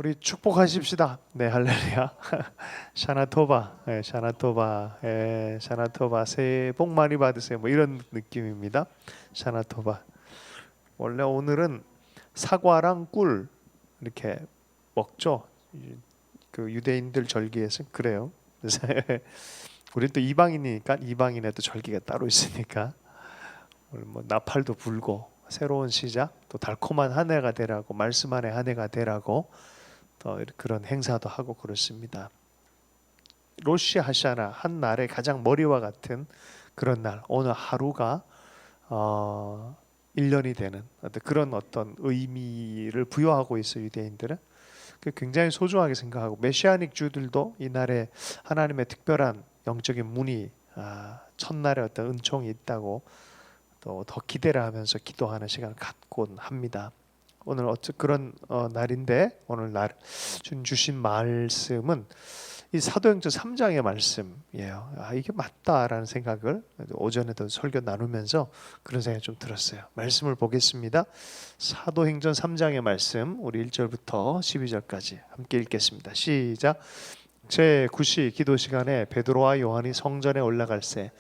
우리 축복하십시다. 네, 할렐루야. 샤나토바, 샤나토바, 샤나토바. 새해 복 많이 받으세요. 뭐 이런 느낌입니다. 샤나토바. 원래 오늘은 사과랑 꿀 이렇게 먹죠. 그 유대인들 절기에서 그래요. 그래서 우리 또 이방인이니까 이방인의 또 절기가 따로 있으니까 오늘 뭐 나팔도 불고 새로운 시작, 또 달콤한 한 해가 되라고, 말씀 안에 한 해가 되라고 또 그런 행사도 하고 그렇습니다. 로시 하샤나, 한 날의 가장 머리와 같은 그런 날, 오늘 하루가 1년이 되는 그런 어떤 의미를 부여하고 있어요. 유대인들은 굉장히 소중하게 생각하고, 메시아닉 주들도 이 날에 하나님의 특별한 영적인 문이, 첫날에 어떤 은총이 있다고 또 더 기대를 하면서 기도하는 시간을 갖곤 합니다. 오늘 그런 날인데, 오늘 날 주신 말씀은 이 사도행전 3장의 말씀이에요. 이게 맞다라는 생각을 오전에도 설교 나누면서 그런 생각이 좀 들었어요. 말씀을 보겠습니다. 사도행전 3장의 말씀, 우리 1절부터 12절까지 함께 읽겠습니다. 시작. 제9시 기도 시간에 베드로와 요한이 성전에 올라갈새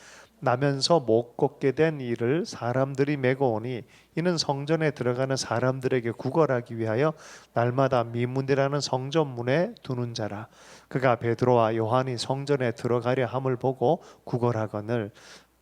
나면서 못 걷게 된 이를 사람들이 메고 오니, 이는 성전에 들어가는 사람들에게 구걸하기 위하여 날마다 미문이라는 성전문에 두는 자라. 그가 베드로와 요한이 성전에 들어가려 함을 보고 구걸하거늘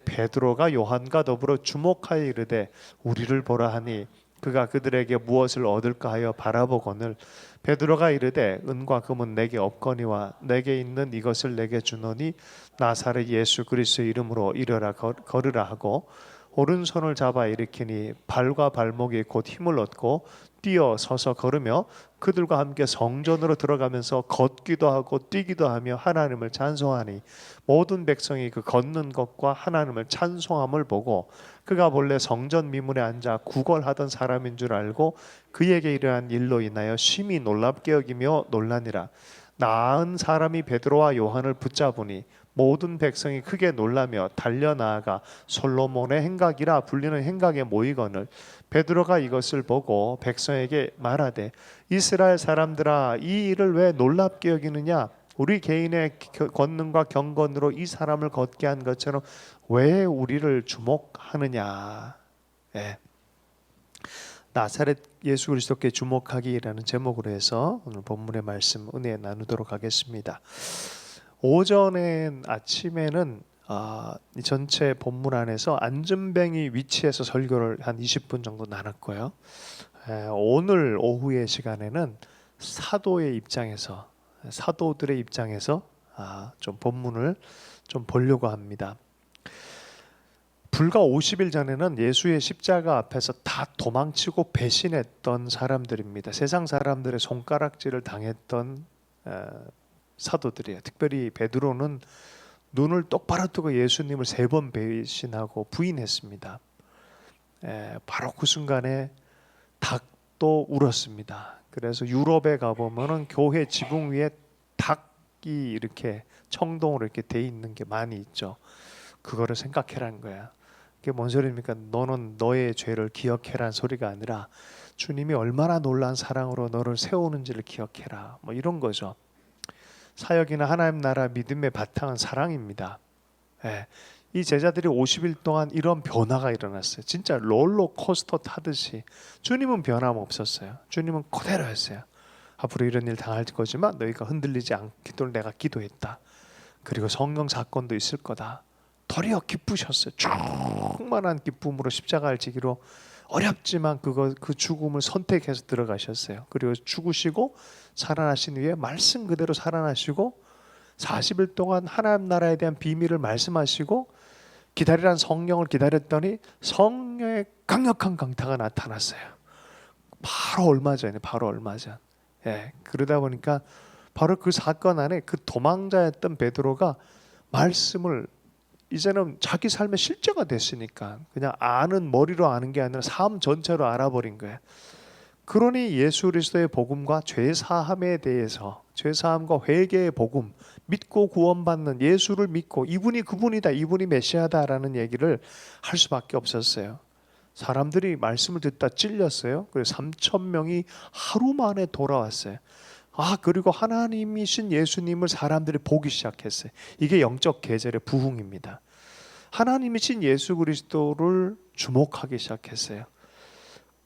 베드로가 요한과 더불어 주목하여 이르되 우리를 보라 하니, 그가 그들에게 무엇을 얻을까 하여 바라보거늘 베드로가 이르되 은과 금은 내게 없거니와 내게 있는 이것을 내게 주노니 나사렛 예수 그리스도의 이름으로 일어나 걸으라 하고 오른손을 잡아 일으키니 발과 발목이 곧 힘을 얻고 뛰어 서서 걸으며 그들과 함께 성전으로 들어가면서 걷기도 하고 뛰기도 하며 하나님을 찬송하니, 모든 백성이 그 걷는 것과 하나님을 찬송함을 보고 그가 본래 성전 미문에 앉아 구걸하던 사람인 줄 알고 그에게 이러한 일로 인하여 심히 놀랍게 여기며 놀라니라. 나은 사람이 베드로와 요한을 붙잡으니 모든 백성이 크게 놀라며 달려나아가 솔로몬의 행각이라 불리는 행각에 모이거늘 베드로가 이것을 보고 백성에게 말하되 이스라엘 사람들아, 이 일을 왜 놀랍게 여기느냐? 우리 개인의 권능과 경건으로 이 사람을 걷게 한 것처럼 왜 우리를 주목하느냐? 나사렛 예수 그리스도께 주목하기라는 제목으로 해서 오늘 본문의 말씀 은혜 나누도록 하겠습니다. 오전에 아침에는 이 전체 본문 안에서 안전뱅이 위치에서 설교를 한 20분 정도 나눴고요. 오늘 오후의 시간에는 사도의 입장에서, 사도들의 입장에서 좀 본문을 좀 보려고 합니다. 불과 50일 전에는 예수의 십자가 앞에서 다 도망치고 배신했던 사람들입니다. 세상 사람들의 손가락질을 당했던 사도들이에요. 특별히 베드로는 눈을 똑바로 뜨고 예수님을 3번 배신하고 부인했습니다. 바로 그 순간에 닭도 울었습니다. 그래서 유럽에 가보면은 교회 지붕 위에 닭이 이렇게 청동으로 이렇게 돼 있는 게 많이 있죠. 그거를 생각해라는 거야. 그게 뭔 소리입니까? 너는 너의 죄를 기억해라는 소리가 아니라 주님이 얼마나 놀라운 사랑으로 너를 세우는지를 기억해라, 뭐 이런 거죠. 사역이나 하나님 나라 믿음의 바탕은 사랑입니다. 이 제자들이 50일 동안 이런 변화가 일어났어요. 진짜 롤러코스터 타듯이. 주님은 변함없었어요. 주님은 그대로였어요. 앞으로 이런 일 당할 거지만 너희가 흔들리지 않기를 내가 기도했다. 그리고 성령 사건도 있을 거다. 도리어 기쁘셨어요. 충만한 기쁨으로 십자가를 지기로 어렵지만 그 죽음을 선택해서 들어가셨어요. 그리고 죽으시고 살아나신 후에 말씀 그대로 살아나시고 40일 동안 하나님 나라에 대한 비밀을 말씀하시고 기다리란 성령을 기다렸더니 성령의 강력한 강타가 나타났어요. 바로 얼마 전에, 그러다 보니까 바로 그 사건 안에 그 도망자였던 베드로가 말씀을 이제는 자기 삶의 실제가 됐으니까 그냥 머리로 아는 게 아니라 삶 전체로 알아버린 거예요. 그러니 예수 그리스도의 복음과 죄사함에 대해서, 죄사함과 회개의 복음, 믿고 구원받는 예수를 믿고 이분이 그분이다, 이분이 메시아다라는 얘기를 할 수밖에 없었어요. 사람들이 말씀을 듣다 찔렸어요. 그래서 3,000명이 하루 만에 돌아왔어요. 그리고 하나님이신 예수님을 사람들이 보기 시작했어요. 이게 영적 계절의 부흥입니다. 하나님이신 예수 그리스도를 주목하기 시작했어요.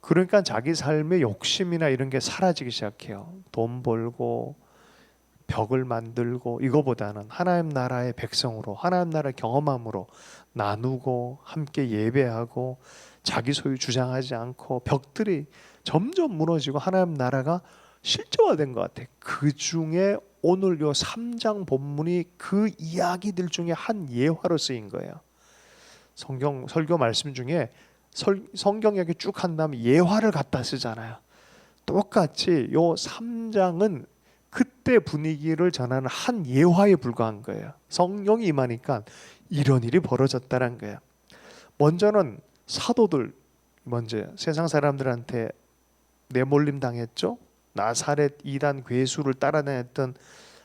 그러니까 자기 삶의 욕심이나 이런 게 사라지기 시작해요. 돈 벌고 벽을 만들고, 이거보다는 하나님 나라의 백성으로, 하나님 나라를 경험함으로 나누고 함께 예배하고 자기 소유 주장하지 않고 벽들이 점점 무너지고 하나님 나라가 실제화된 것 같아요. 그 중에 오늘 요 3장 본문이 그 이야기들 중에 한 예화로 쓰인 거예요. 성경 설교 말씀 중에 성경 이야기 쭉 한 다음에 예화를 갖다 쓰잖아요. 똑같이 요 3장은 그때 분위기를 전하는 한 예화에 불과한 거예요. 성령이 임하니까 이런 일이 벌어졌다는 거예요. 먼저는 사도들, 먼저 세상 사람들한테 내몰림 당했죠. 나사렛 이단 괴수를 따라다녔던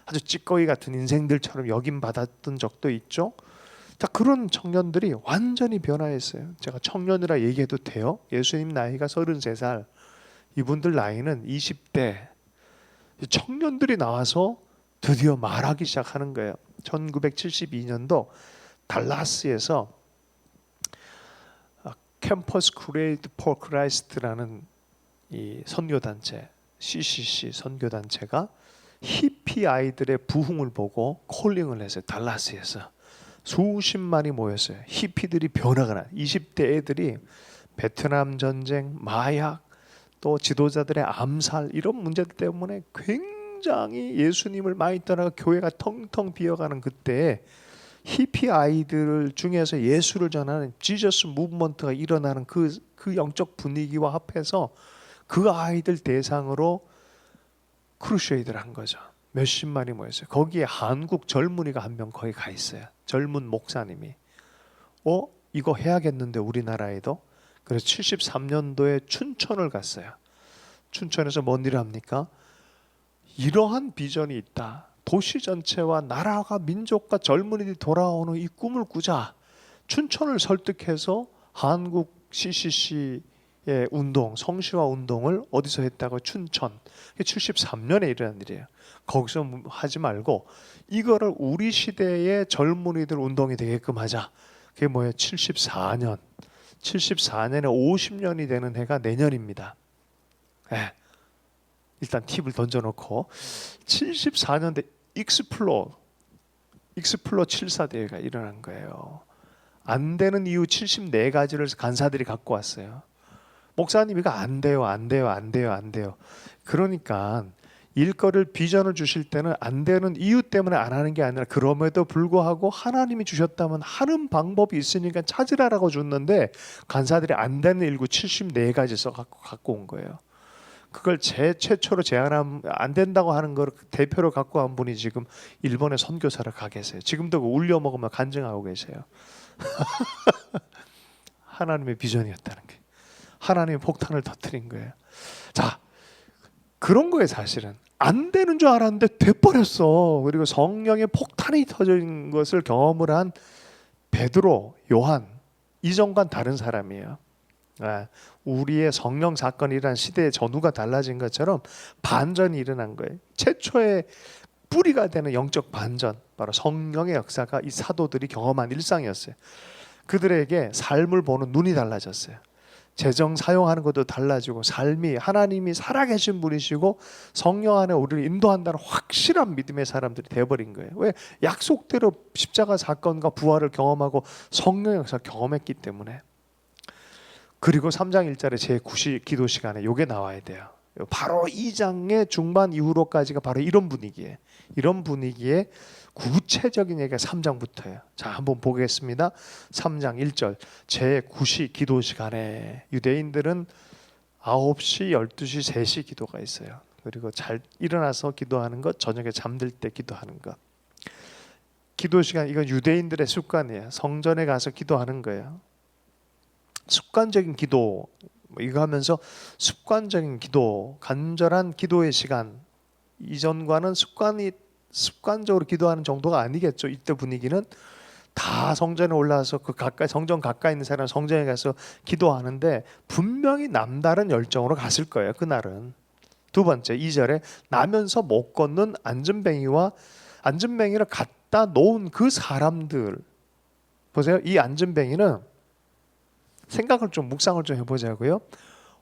아주 찌꺼기 같은 인생들처럼 여김 받았던 적도 있죠. 자, 그런 청년들이 완전히 변화했어요. 제가 청년이라 얘기해도 돼요? 예수님 나이가 33살, 이분들 나이는 20대. 청년들이 나와서 드디어 말하기 시작하는 거예요. 1972년도 달라스에서 캠퍼스 크루세이드 포 크라이스트라는 이 선교단체, CCC 선교단체가 히피 아이들의 부흥을 보고 콜링을 했어요. 달라스에서 수십만이 모였어요. 히피들이 변화가 나. 20대 애들이 베트남 전쟁, 마약, 또 지도자들의 암살 이런 문제들 때문에 굉장히 예수님을 많이 떠나가 교회가 텅텅 비어가는 그때에 히피 아이들 중에서 예수를 전하는 지저스 무브먼트가 일어나는 그 영적 분위기와 합해서 그 아이들 대상으로 크루세이드를 한 거죠. 몇십만이 모였어요. 거기에 한국 젊은이가 한 명 거기 가 있어요. 젊은 목사님이 이거 해야겠는데 우리나라에도. 그래서 73년도에 춘천을 갔어요. 춘천에서 뭔 일을 합니까? 이러한 비전이 있다. 도시 전체와 나라가 민족과 젊은이들이 돌아오는 이 꿈을 꾸자. 춘천을 설득해서 한국 CCC의 운동, 성시화 운동을 어디서 했다고? 춘천. 73년에 일어난 일이에요. 거기서 하지 말고 이거를 우리 시대의 젊은이들 운동이 되게끔 하자. 그게 뭐예요? 74년. 74년에 50년이 되는 해가 내년입니다. 일단 팁을 던져놓고 74년대 익스플로 74대회가 일어난 거예요. 안 되는 이유 74가지를 간사들이 갖고 왔어요. 목사님 이거 안 돼요. 그러니까 일거를 비전을 주실 때는 안 되는 이유 때문에 안 하는 게 아니라 그럼에도 불구하고 하나님이 주셨다면 하는 방법이 있으니까 찾으라라고 줬는데 간사들이 안 되는 일구 74가지 써 갖고 온 거예요. 그걸 최초로 제안하면 안 된다고 하는 걸 대표로 갖고 온 분이 지금 일본에 선교사를 가 계세요. 지금도 울려 먹으면 간증하고 계세요. 하나님의 비전이었다는 게. 하나님의 폭탄을 터뜨린 거예요. 자, 그런 거예요. 사실은 안 되는 줄 알았는데 돼버렸어. 그리고 성령의 폭탄이 터진 것을 경험을 한 베드로, 요한, 이전과는 다른 사람이에요. 우리의 성령 사건이란 시대의 전후가 달라진 것처럼 반전이 일어난 거예요. 최초의 뿌리가 되는 영적 반전, 바로 성령의 역사가 이 사도들이 경험한 일상이었어요. 그들에게 삶을 보는 눈이 달라졌어요. 재정 사용하는 것도 달라지고 삶이 하나님이 살아계신 분이시고 성령 안에 우리를 인도한다는 확실한 믿음의 사람들이 되어버린 거예요. 왜? 약속대로 십자가 사건과 부활을 경험하고 성령의 역사를 경험했기 때문에. 그리고 3장 1절에 제9시 기도 시간에 이게 나와야 돼요. 바로 2장의 중반 이후로까지가 바로 이런 분위기예요. 이런 분위기에 구체적인 얘기가 3장부터예요. 자, 한번 보겠습니다. 3장 1절 제9시 기도 시간에 유대인들은 9시, 12시, 3시 기도가 있어요. 그리고 잘 일어나서 기도하는 것, 저녁에 잠들 때 기도하는 것. 기도 시간, 이건 유대인들의 습관이에요. 성전에 가서 기도하는 거예요. 습관적인 기도, 이거 하면서 습관적인 기도, 간절한 기도의 시간, 이전과는 습관적으로 기도하는 정도가 아니겠죠. 이때 분위기는 다 성전에 올라와서 그 가까이, 성전 가까이 있는 사람 성전에 가서 기도하는데 분명히 남다른 열정으로 갔을 거예요. 그날은 두 번째 2절에 나면서 못 걷는 안전뱅이를 갖다 놓은 그 사람들. 보세요. 이 안전뱅이는 묵상을 좀 해보자고요.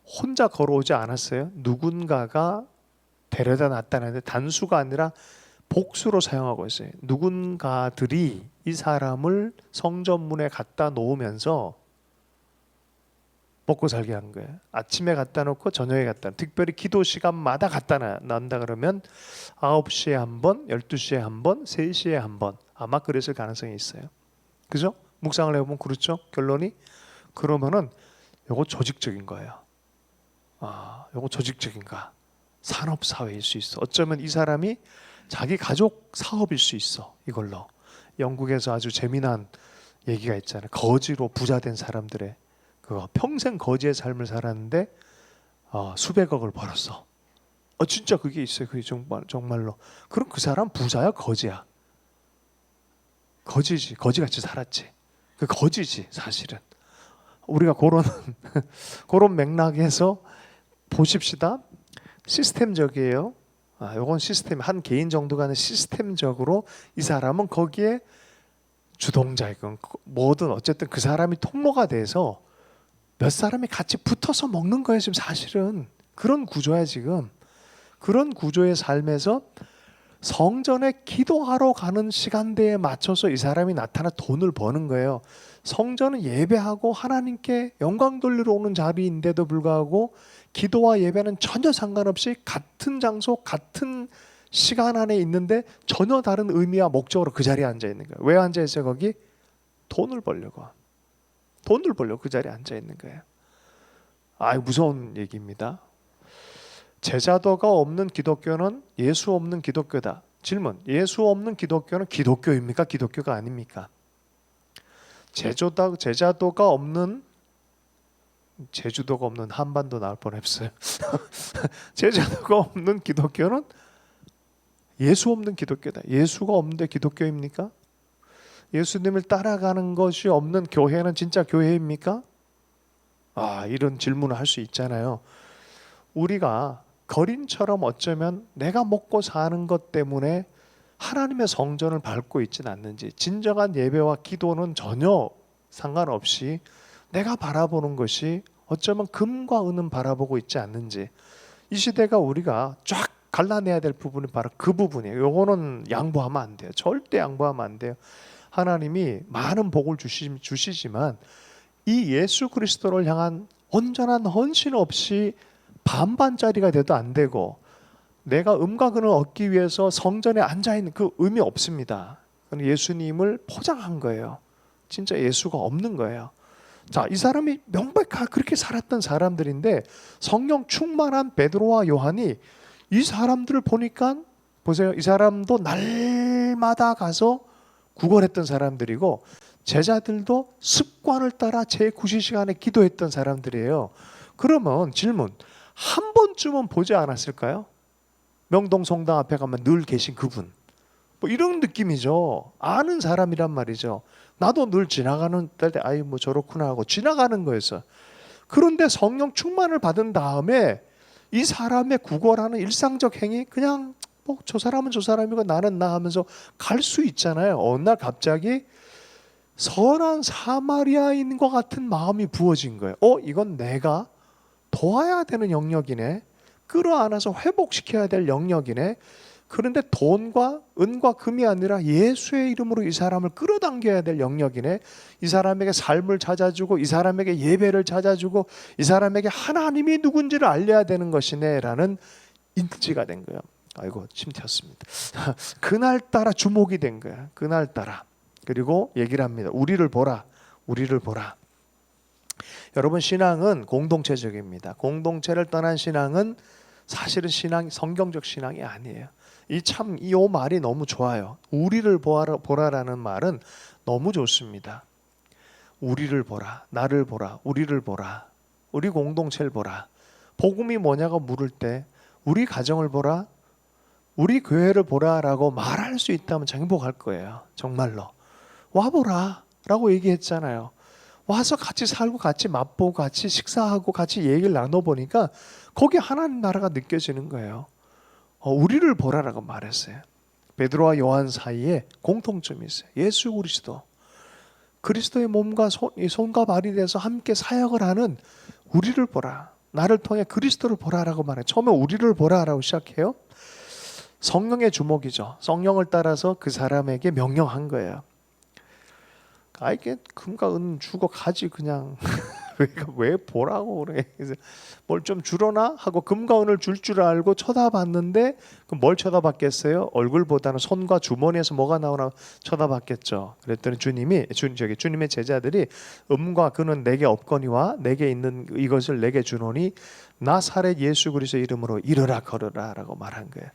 혼자 걸어오지 않았어요. 누군가가 데려다 놨다는데 단수가 아니라 복수로 사용하고 있어요. 누군가들이 이 사람을 성전문에 갖다 놓으면서 먹고 살게 한 거예요. 아침에 갖다 놓고 저녁에 갖다 놓고, 특별히 기도 시간마다 갖다 놨다 그러면 9시에 한 번, 12시에 한 번, 3시에 한 번, 아마 그랬을 가능성이 있어요. 그죠? 묵상을 해보면 그렇죠? 결론이? 그러면은 요거 조직적인 거예요. 요거 조직적인가? 산업사회일 수 있어. 어쩌면 이 사람이 자기 가족 사업일 수 있어. 이걸로. 영국에서 아주 재미난 얘기가 있잖아요. 거지로 부자 된 사람들의 그거 평생 거지의 삶을 살았는데 수백억을 벌었어. 진짜 그게 있어요. 그게 정말로. 그럼 그 사람 부자야, 거지야? 거지지. 거지같이 살았지. 그 거지지, 사실은. 우리가 그런 맥락에서 보십시다. 시스템적이에요. 요건 시스템, 한 개인 정도가 아니라 시스템적으로 이 사람은 거기에 주동자이건 뭐든 어쨌든 그 사람이 통로가 돼서 몇 사람이 같이 붙어서 먹는 거예요. 지금 사실은 그런 구조야. 지금 그런 구조의 삶에서 성전에 기도하러 가는 시간대에 맞춰서 이 사람이 나타나 돈을 버는 거예요. 성전은 예배하고 하나님께 영광 돌리러 오는 자리인데도 불구하고 기도와 예배는 전혀 상관없이 같은 장소, 같은 시간 안에 있는데 전혀 다른 의미와 목적으로 그 자리에 앉아 있는 거예요. 왜 앉아 있어요? 거기 돈을 벌려고 그 자리에 앉아 있는 거예요. 무서운 얘기입니다. 제자도가 없는 기독교는 예수 없는 기독교다. 질문: 예수 없는 기독교는 기독교입니까? 기독교가 아닙니까? 제주도가 없는 한반도 나올 뻔했어요. 제자도가 없는 기독교는 예수 없는 기독교다. 예수가 없는데 기독교입니까? 예수님을 따라가는 것이 없는 교회는 진짜 교회입니까? 이런 질문을 할 수 있잖아요. 우리가 거린처럼 어쩌면 내가 먹고 사는 것 때문에 하나님의 성전을 밟고 있지는 않는지, 진정한 예배와 기도는 전혀 상관없이 내가 바라보는 것이 어쩌면 금과 은은 바라보고 있지 않는지, 이 시대가 우리가 쫙 갈라내야 될 부분이 바로 그 부분이에요. 요거는 양보하면 안 돼요. 절대 양보하면 안 돼요. 하나님이 많은 복을 주시지만 이 예수 그리스도를 향한 온전한 헌신 없이 반반짜리가 돼도 안 되고, 내가 음과 근을 얻기 위해서 성전에 앉아있는 그 의미 없습니다. 예수님을 포장한 거예요. 진짜 예수가 없는 거예요. 자, 이 사람이 명백하게 그렇게 살았던 사람들인데 성령 충만한 베드로와 요한이 이 사람들을 보니까 보세요. 이 사람도 날마다 가서 구걸했던 사람들이고 제자들도 습관을 따라 제9시간에 기도했던 사람들이에요. 그러면 질문, 한 번쯤은 보지 않았을까요? 명동성당 앞에 가면 늘 계신 그분, 뭐 이런 느낌이죠. 아는 사람이란 말이죠. 나도 늘 지나가는 때 저렇구나 하고 지나가는 거였어. 그런데 성령 충만을 받은 다음에 이 사람의 구걸하는 일상적 행위, 그냥 저 사람은 저 사람이고 나는 나 하면서 갈 수 있잖아요. 어느 날 갑자기 선한 사마리아인 것 같은 마음이 부어진 거예요. 이건 내가 도와야 되는 영역이네. 끌어안아서 회복시켜야 될 영역이네. 그런데 돈과 은과 금이 아니라 예수의 이름으로 이 사람을 끌어당겨야 될 영역이네. 이 사람에게 삶을 찾아주고, 이 사람에게 예배를 찾아주고, 이 사람에게 하나님이 누군지를 알려야 되는 것이네 라는 인지가 된 거예요. 침 튀었습니다. 그날따라 주목이 된 거야. 그날따라. 그리고 얘기를 합니다. 우리를 보라. 여러분, 신앙은 공동체적입니다. 공동체를 떠난 신앙은 사실은 성경적 신앙이 아니에요. 이 말이 너무 좋아요. 우리를 보라라는 말은 너무 좋습니다. 우리를 보라, 나를 보라, 우리를 보라, 우리 공동체를 보라. 복음이 뭐냐고 물을 때 우리 가정을 보라, 우리 교회를 보라라고 말할 수 있다면 행복할 거예요. 정말로. 와보라 라고 얘기했잖아요. 와서 같이 살고 같이 맛보고 같이 식사하고 같이 얘기를 나눠보니까 거기 하나님 나라가 느껴지는 거예요. 우리를 보라라고 말했어요. 베드로와 요한 사이에 공통점이 있어요. 예수 그리스도, 그리스도의 몸과 손과 발이 돼서 함께 사역을 하는 우리를 보라. 나를 통해 그리스도를 보라라고 말해요. 처음에 우리를 보라라고 시작해요. 성령의 주목이죠. 성령을 따라서 그 사람에게 명령한 거예요. 이게 금과 은 주고 가지 그냥 왜 보라고 그래. 뭘 좀 주려나 하고 금과 은을 줄 알고 쳐다봤는데 뭘 쳐다봤겠어요? 얼굴보다는 손과 주머니에서 뭐가 나오나 쳐다봤겠죠. 그랬더니 주님의 제자들이 음과 금은 내게 없거니와 내게 있는 이것을 내게 주노니 나사렛 예수 그리스도 이름으로 일어나 걸으라라고 말한 거예요.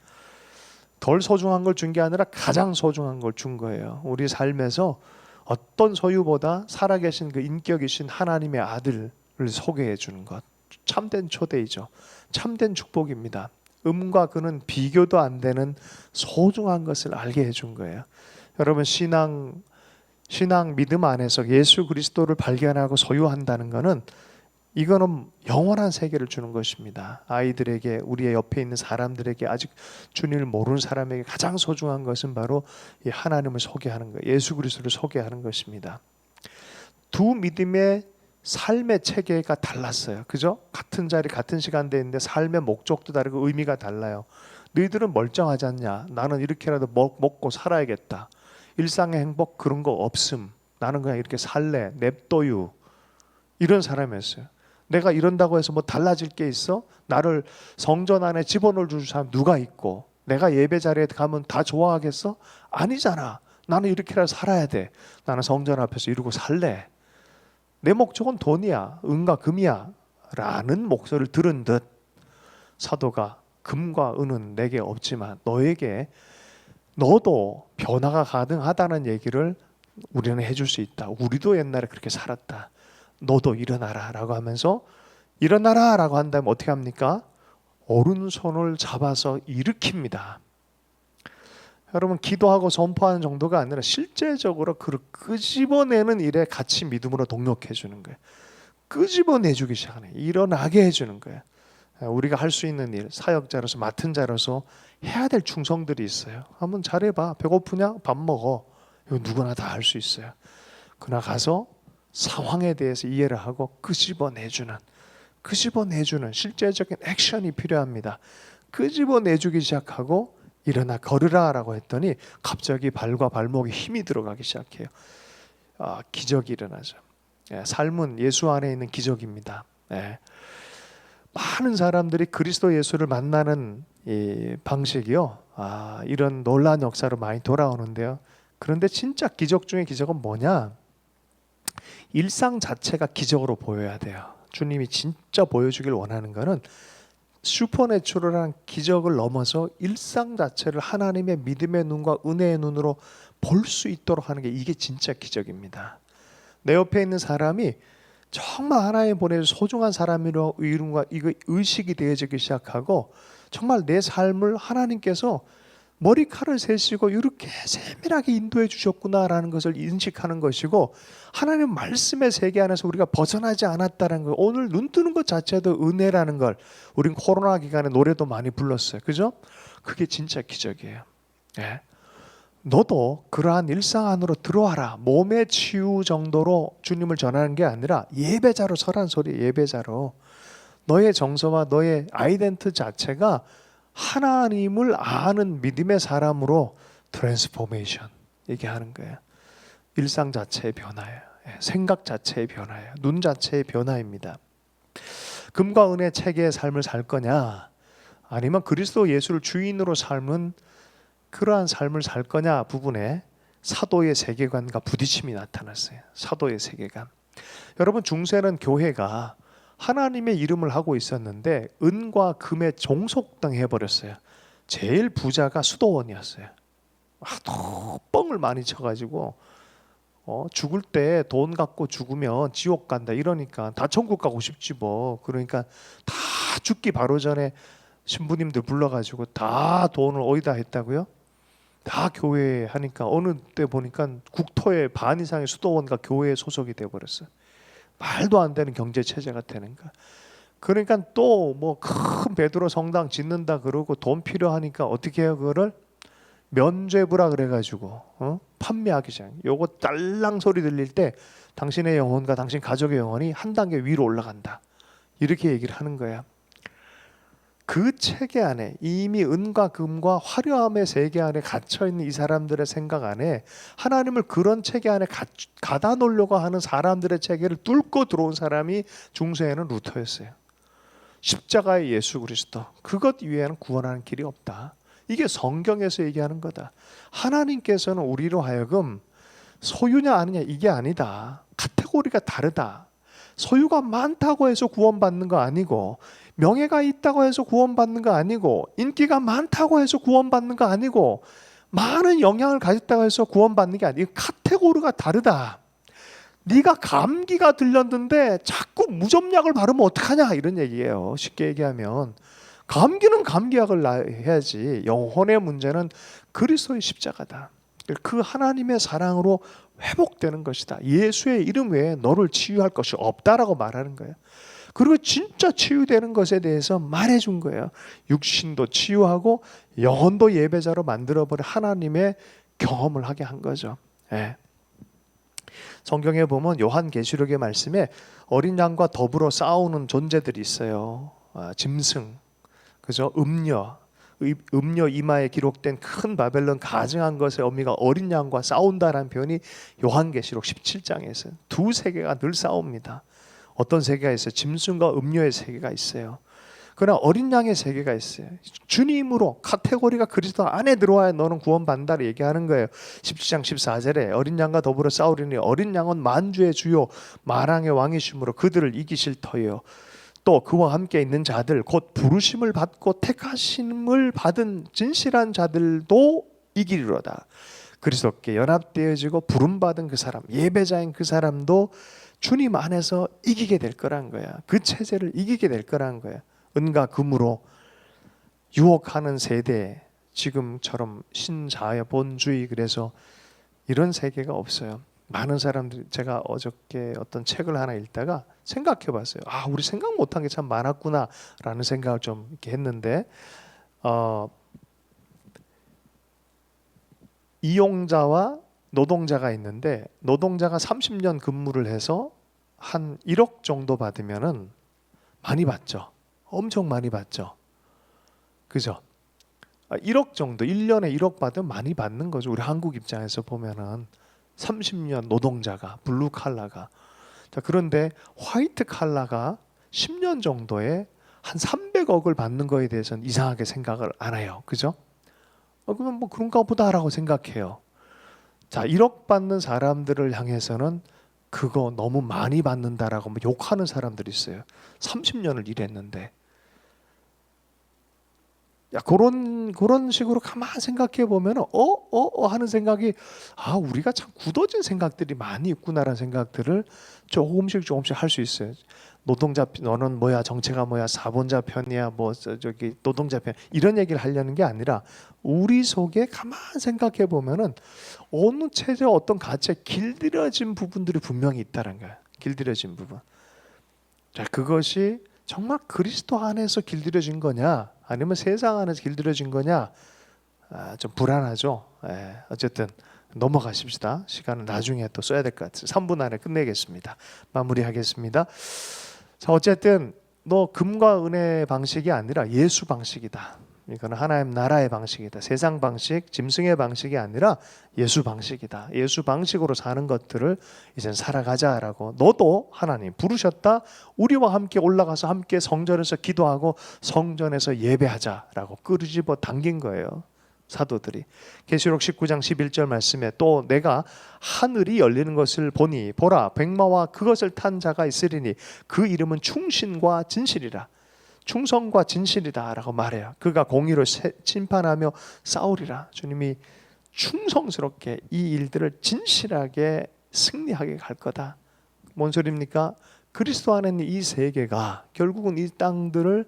덜 소중한 걸 준 게 아니라 가장 소중한 걸 준 거예요. 우리 삶에서 어떤 소유보다 살아계신 그 인격이신 하나님의 아들을 소개해 주는 것, 참된 초대이죠. 참된 축복입니다. 음과 금은 비교도 안 되는 소중한 것을 알게 해준 거예요. 여러분, 신앙 믿음 안에서 예수 그리스도를 발견하고 소유한다는 것은 이거는 영원한 세계를 주는 것입니다. 아이들에게, 우리의 옆에 있는 사람들에게, 아직 주님을 모르는 사람에게 가장 소중한 것은 바로 이 하나님을 소개하는 거예요. 예수 그리스도를 소개하는 것입니다. 두 믿음의 삶의 체계가 달랐어요. 그죠? 같은 자리 같은 시간대에 있는데 삶의 목적도 다르고 의미가 달라요. 너희들은 멀쩡하지 않냐? 나는 이렇게라도 먹고 살아야겠다. 일상의 행복 그런 거 없음. 나는 그냥 이렇게 살래. 냅둬유. 이런 사람이었어요. 내가 이런다고 해서 뭐 달라질 게 있어? 나를 성전 안에 집어넣을 줄 사람 누가 있고, 내가 예배 자리에 가면 다 좋아하겠어? 아니잖아. 나는 이렇게라도 살아야 돼. 나는 성전 앞에서 이러고 살래. 내 목적은 돈이야, 은과 금이야 라는 목소리를 들은 듯 사도가 금과 은은 내게 없지만 너도 변화가 가능하다는 얘기를 우리는 해줄 수 있다. 우리도 옛날에 그렇게 살았다. 너도 일어나라 라고 하면서, 일어나라 라고 한다면 어떻게 합니까? 오른손을 잡아서 일으킵니다. 여러분, 기도하고 선포하는 정도가 아니라 실제적으로 그를 끄집어내는 일에 같이 믿음으로 동력해 주는 거예요. 끄집어내주기 시작하네. 일어나게 해주는 거예요. 우리가 할 수 있는 일, 사역자로서, 맡은 자로서 해야 될 충성들이 있어요. 한번 잘해봐. 배고프냐? 밥 먹어. 이거 누구나 다 할 수 있어요. 그러나 가서 상황에 대해서 이해를 하고 끄집어내주는 실제적인 액션이 필요합니다. 끄집어내주기 시작하고 일어나 걸으라 라고 했더니 갑자기 발과 발목에 힘이 들어가기 시작해요. 기적이 일어나죠. 삶은 예수 안에 있는 기적입니다. 많은 사람들이 그리스도 예수를 만나는 이 방식이요, 이런 놀라운 역사로 많이 돌아오는데요. 그런데 진짜 기적 중에 기적은 뭐냐? 일상 자체가 기적으로 보여야 돼요. 주님이 진짜 보여주길 원하는 것은 슈퍼내추럴한 기적을 넘어서 일상 자체를 하나님의 믿음의 눈과 은혜의 눈으로 볼 수 있도록 하는 게, 이게 진짜 기적입니다. 내 옆에 있는 사람이 정말 하나님 보내준 소중한 사람이라고 이거 의식이 되어지기 시작하고, 정말 내 삶을 하나님께서 머리칼을 세시고 이렇게 세밀하게 인도해 주셨구나라는 것을 인식하는 것이고, 하나님 말씀의 세계 안에서 우리가 벗어나지 않았다는 거, 오늘 눈 뜨는 것 자체도 은혜라는 걸 우린 코로나 기간에 노래도 많이 불렀어요. 그죠? 그게 진짜 기적이에요. 너도 그러한 일상 안으로 들어와라. 몸의 치유 정도로 주님을 전하는 게 아니라 예배자로 서란 소리. 예배자로 너의 정서와 너의 아이덴티 자체가 하나님을 아는 믿음의 사람으로 트랜스포메이션 얘기하는 거예요. 일상 자체의 변화예요. 생각 자체의 변화예요. 눈 자체의 변화입니다. 금과 은의 체계의 삶을 살 거냐, 아니면 그리스도 예수를 주인으로 삶은 그러한 삶을 살 거냐 부분에 사도의 세계관과 부딪힘이 나타났어요. 사도의 세계관. 여러분, 중세는 교회가 하나님의 이름을 하고 있었는데 은과 금의 종속당 해버렸어요. 제일 부자가 수도원이었어요. 하도 뻥을 많이 쳐가지고 죽을 때 돈 갖고 죽으면 지옥 간다 이러니까 다 천국 가고 싶지 뭐. 그러니까 다 죽기 바로 전에 신부님들 불러가지고 다 돈을 어디다 했다고요? 다 교회에 하니까 어느 때 보니까 국토의 반 이상의 수도원과 교회에 소속이 돼버렸어요. 말도 안 되는 경제 체제가 되는 거야. 그러니까 또 뭐 큰 베드로 성당 짓는다 그러고 돈 필요하니까 어떻게 해요? 그거를 면죄부라 그래가지고 판매하기 시작. 요거 딸랑 소리 들릴 때 당신의 영혼과 당신 가족의 영혼이 한 단계 위로 올라간다. 이렇게 얘기를 하는 거야. 그 체계 안에 이미 은과 금과 화려함의 세계 안에 갇혀 있는 이 사람들의 생각 안에 하나님을 그런 체계 안에 가다 놓으려고 하는 사람들의 체계를 뚫고 들어온 사람이 중세에는 루터였어요. 십자가의 예수 그리스도, 그것 이외에는 구원하는 길이 없다. 이게 성경에서 얘기하는 거다. 하나님께서는 우리로 하여금 소유냐 아니냐 이게 아니다. 카테고리가 다르다. 소유가 많다고 해서 구원받는 거 아니고, 명예가 있다고 해서 구원받는 거 아니고, 인기가 많다고 해서 구원받는 거 아니고, 많은 영향을 가졌다고 해서 구원받는 게 아니고, 카테고리가 다르다. 네가 감기가 들렸는데 자꾸 무좀약을 바르면 어떡하냐 이런 얘기예요. 쉽게 얘기하면 감기는 감기약을 해야지, 영혼의 문제는 그리스도의 십자가다. 그 하나님의 사랑으로 회복되는 것이다. 예수의 이름 외에 너를 치유할 것이 없다라고 말하는 거예요. 그리고 진짜 치유되는 것에 대해서 말해준 거예요. 육신도 치유하고 영혼도 예배자로 만들어버린 하나님의 경험을 하게 한 거죠. 예. 성경에 보면 요한계시록의 말씀에 어린 양과 더불어 싸우는 존재들이 있어요. 짐승, 그죠? 음녀 이마에 기록된 큰 바벨론 가증한 것의 의미가 어린 양과 싸운다라는 표현이 요한계시록 17장에서 두 세계가 늘 싸웁니다. 어떤 세계가 있어요? 짐승과 음녀의 세계가 있어요. 그러나 어린 양의 세계가 있어요. 주님으로 카테고리가 그리스도 안에 들어와야 너는 구원받는다고 얘기하는 거예요. 17장 14절에 어린 양과 더불어 싸우리니 어린 양은 만주의 주요 만왕의 왕이심으로 그들을 이기실 터예요. 또 그와 함께 있는 자들 곧 부르심을 받고 택하심을 받은 진실한 자들도 이기리로다. 그리스도께 연합되어지고 부름받은 그 사람, 예배자인 그 사람도 주님 안에서 이기게 될 거란 거야. 그 체제를 이기게 될 거란 거야. 은과 금으로 유혹하는 세대, 지금처럼 신자본주의, 그래서 이런 세계가 없어요. 많은 사람들이, 제가 어저께 어떤 책을 하나 읽다가 생각해 봤어요. 우리 생각 못한 게 참 많았구나 라는 생각을 좀 이렇게 했는데, 이용자와 노동자가 있는데, 노동자가 30년 근무를 해서 한 1억 정도 받으면은 많이 받죠. 엄청 많이 받죠. 그죠? 1억 정도, 1년에 1억 받으면 많이 받는 거죠. 우리 한국 입장에서 보면은 30년 노동자가, 블루 칼라가. 자, 그런데 화이트 칼라가 10년 정도에 한 300억을 받는 거에 대해서는 이상하게 생각을 안 해요. 그죠? 그러면 뭐 그런가 보다라고 생각해요. 자, 1억 받는 사람들을 향해서는 그거 너무 많이 받는다라고 욕하는 사람들이 있어요. 30년을 일했는데. 야, 그런 식으로 가만 생각해 보면 하는 생각이, 우리가 참 굳어진 생각들이 많이 있구나라는 생각들을 조금씩 할 수 있어요. 노동자, 너는 뭐야, 정체가 뭐야, 사본자 편이야, 뭐 저기 노동자 편, 이런 얘기를 하려는 게 아니라 우리 속에 가만 생각해 보면은 어느 체제, 어떤 가치에 길들여진 부분들이 분명히 있다는 거야. 길들여진 부분. 자, 그것이 정말 그리스도 안에서 길들여진 거냐, 아니면 세상 안에서 길들여진 거냐, 좀 불안하죠. 어쨌든 넘어가십시다. 시간은 나중에 또 써야 될 것 같아요. 3분 안에 끝내겠습니다. 마무리하겠습니다. 자, 어쨌든 너 금과 은의 방식이 아니라 예수 방식이다. 이거는 하나님 나라의 방식이다. 세상 방식, 짐승의 방식이 아니라 예수 방식이다. 예수 방식으로 사는 것들을 이젠 살아가자라고. 너도 하나님 부르셨다. 우리와 함께 올라가서 함께 성전에서 기도하고 성전에서 예배하자라고 끄집어 당긴 거예요. 사도들이. 계시록 19장 11절 말씀에 또 내가 하늘이 열리는 것을 보니 보라 백마와 그것을 탄 자가 있으리니 그 이름은 충신과 진실이라. 충성과 진실이다 라고 말해요. 그가 공의로 심판하며 싸우리라. 주님이 충성스럽게 이 일들을 진실하게 승리하게 갈 거다. 뭔 소리입니까? 그리스도 안에 있는 이 세계가 결국은 이 땅들을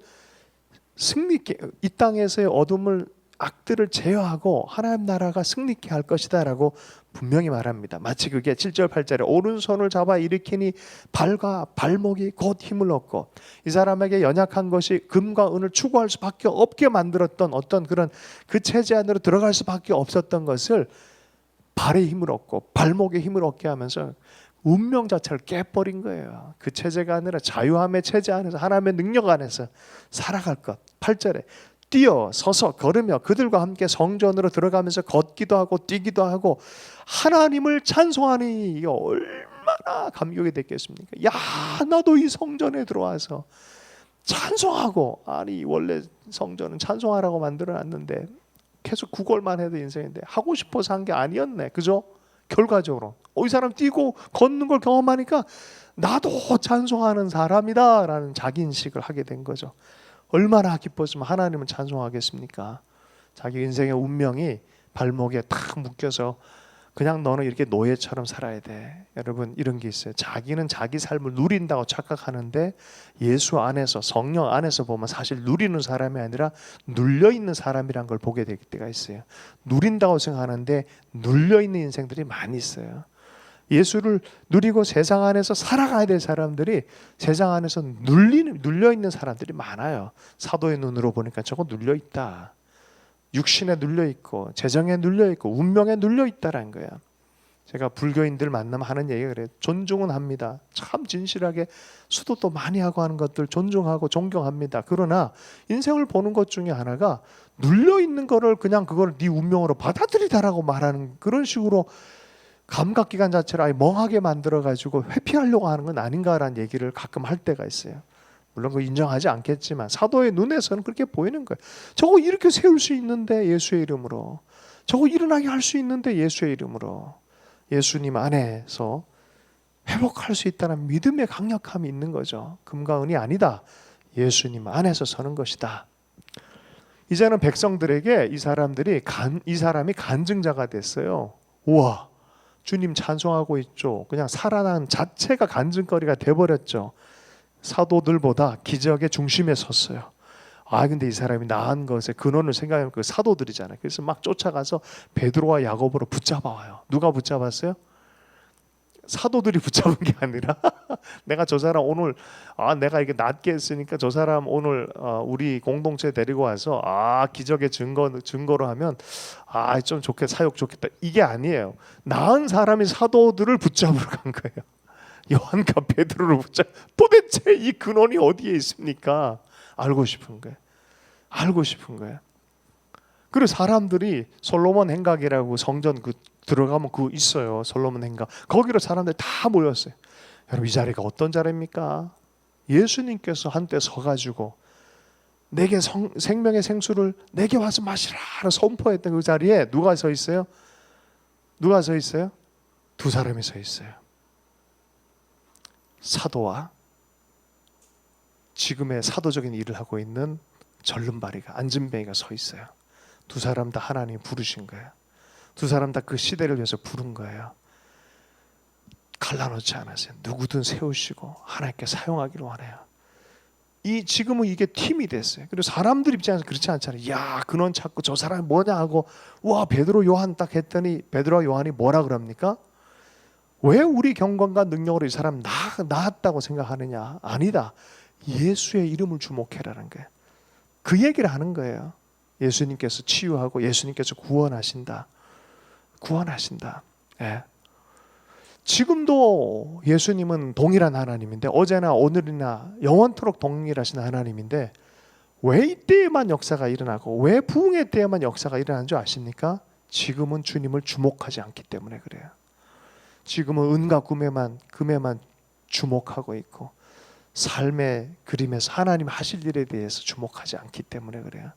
승리있게, 이 땅에서의 어둠을 악들을 제어하고 하나님 나라가 승리케 할 것이다 라고 분명히 말합니다. 마치 그게 7절 8절에 오른손을 잡아 일으키니 발과 발목이 곧 힘을 얻고, 이 사람에게 연약한 것이 금과 은을 추구할 수밖에 없게 만들었던 어떤 그런 그 체제 안으로 들어갈 수밖에 없었던 것을 발에 힘을 얻고 발목에 힘을 얻게 하면서 운명 자체를 깨버린 거예요. 그 체제가 아니라 자유함의 체제 안에서 하나님의 능력 안에서 살아갈 것. 8절에 뛰어 서서 걸으며 그들과 함께 성전으로 들어가면서 걷기도 하고 뛰기도 하고 하나님을 찬송하니, 이게 얼마나 감격이 됐겠습니까? 야, 나도 이 성전에 들어와서 찬송하고, 아니 원래 성전은 찬송하라고 만들어놨는데 계속 구걸만 해도 인생인데 하고 싶어서 한 게 아니었네, 그죠? 결과적으로 이 사람 뛰고 걷는 걸 경험하니까 나도 찬송하는 사람이다 라는 자기인식을 하게 된 거죠. 얼마나 기뻤으면 하나님은 찬송하겠습니까? 자기 인생의 운명이 발목에 탁 묶여서 그냥 너는 이렇게 노예처럼 살아야 돼. 여러분, 이런 게 있어요. 자기는 자기 삶을 누린다고 착각하는데 예수 안에서, 성령 안에서 보면 사실 누리는 사람이 아니라 눌려있는 사람이란 걸 보게 될 때가 있어요. 누린다고 생각하는데 눌려있는 인생들이 많이 있어요. 예수를 누리고 세상 안에서 살아가야 될 사람들이 세상 안에서 눌려있는 사람들이 많아요. 사도의 눈으로 보니까 저거 눌려있다. 육신에 눌려있고 재정에 눌려있고 운명에 눌려있다라는 거야. 제가 불교인들 만나면 하는 얘기가 그래요. 존중은 합니다. 참 진실하게 수도도 많이 하고 하는 것들 존중하고 존경합니다. 그러나 인생을 보는 것 중에 하나가 눌려있는 거를 그냥 그걸 네 운명으로 받아들이다라고 말하는 그런 식으로 감각기관 자체를 아예 멍하게 만들어가지고 회피하려고 하는 건 아닌가라는 얘기를 가끔 할 때가 있어요. 물론 그거 인정하지 않겠지만 사도의 눈에서는 그렇게 보이는 거예요. 저거 이렇게 세울 수 있는데 예수의 이름으로, 저거 일어나게 할 수 있는데 예수의 이름으로, 예수님 안에서 회복할 수 있다는 믿음의 강력함이 있는 거죠. 금과 은이 아니다. 예수님 안에서 서는 것이다. 이제는 백성들에게 이 사람이 간증자가 됐어요. 우와, 주님 찬송하고 있죠. 그냥 살아난 자체가 간증거리가 돼버렸죠. 사도들보다 기적의 중심에 섰어요. 근데 이 사람이 나은 것의 근원을 생각하면 그 사도들이잖아요. 그래서 막 쫓아가서 베드로와 야고보를 붙잡아와요. 누가 붙잡았어요? 사도들이 붙잡은 게 아니라 내가 저 사람 오늘 내가 이게 낫게 했으니까 저 사람 오늘 우리 공동체 데리고 와서 기적의 증거로 하면 좀 사역 좋겠다, 이게 아니에요. 나은 사람이 사도들을 붙잡으러 간 거예요. 요한과 베드로를 붙잡. 도대체 이 근원이 어디에 있습니까? 알고 싶은 거예요. 알고 싶은 거예요. 그리고 사람들이 솔로몬 행각이라고 성전 들어가면 그거 있어요. 솔로몬 행각. 거기로 사람들이 다 모였어요. 여러분, 이 자리가 어떤 자리입니까? 예수님께서 한때 서가지고 내게 생명의 생수를 내게 와서 마시라 선포했던 그 자리에 누가 서 있어요? 누가 서 있어요? 두 사람이 서 있어요. 사도와 지금의 사도적인 일을 하고 있는 절름발이가, 안진뱅이가 서 있어요. 두 사람 다 하나님이 부르신 거예요. 두 사람 다 그 시대를 위해서 부른 거예요. 갈라놓지 않았어요. 누구든 세우시고 하나님께 사용하기를 원해요. 지금은 이게 팀이 됐어요. 그리고 사람들 입장에서 그렇지 않잖아요. 야, 근원 찾고 저 사람이 뭐냐 하고 베드로 요한 딱 했더니 베드로와 요한이 뭐라 그럽니까? 왜 우리 경건과 능력으로 이 사람 나았다고 생각하느냐? 아니다. 예수의 이름을 주목해라는 거예요. 그 얘기를 하는 거예요. 예수님께서 치유하고 예수님께서 구원하신다. 구원하신다. 예. 지금도 예수님은 동일한 하나님인데, 어제나 오늘이나 영원토록 동일하신 하나님인데, 왜 이때에만 역사가 일어나고 왜 부흥의 때에만 역사가 일어나는 줄 아십니까? 지금은 주님을 주목하지 않기 때문에 그래요. 지금은 은과 금에만 주목하고 있고 삶의 그림에서 하나님 하실 일에 대해서 주목하지 않기 때문에 그래요.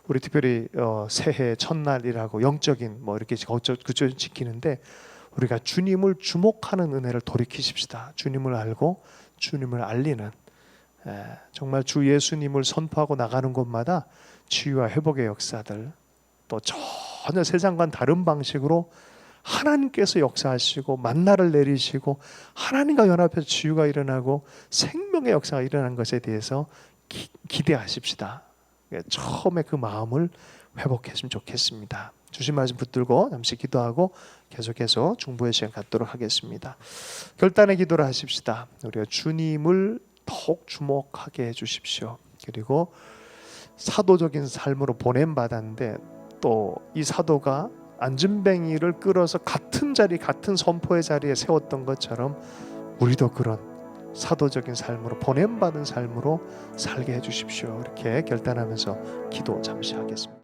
우리 특별히 새해 첫날이라고 영적인 이렇게 그쪽 지키는데, 우리가 주님을 주목하는 은혜를 돌이키십시다. 주님을 알고 주님을 알리는, 정말 주 예수님을 선포하고 나가는 곳마다 치유와 회복의 역사들, 또 전혀 세상과는 다른 방식으로 하나님께서 역사하시고 만나를 내리시고 하나님과 연합해서 치유가 일어나고 생명의 역사가 일어나는 것에 대해서 기대하십시다. 처음에 그 마음을 회복했으면 좋겠습니다. 주신 말씀 붙들고 잠시 기도하고 계속해서 중보의 시간 갖도록 하겠습니다. 결단의 기도를 하십시다. 우리가 주님을 더욱 주목하게 해주십시오. 그리고 사도적인 삶으로 보냄받았는데 또 이 사도가 안전뱅이를 끌어서 같은 자리 같은 선포의 자리에 세웠던 것처럼 우리도 그런 사도적인 삶으로 보냄받은 삶으로 살게 해주십시오. 이렇게 결단하면서 기도 잠시 하겠습니다.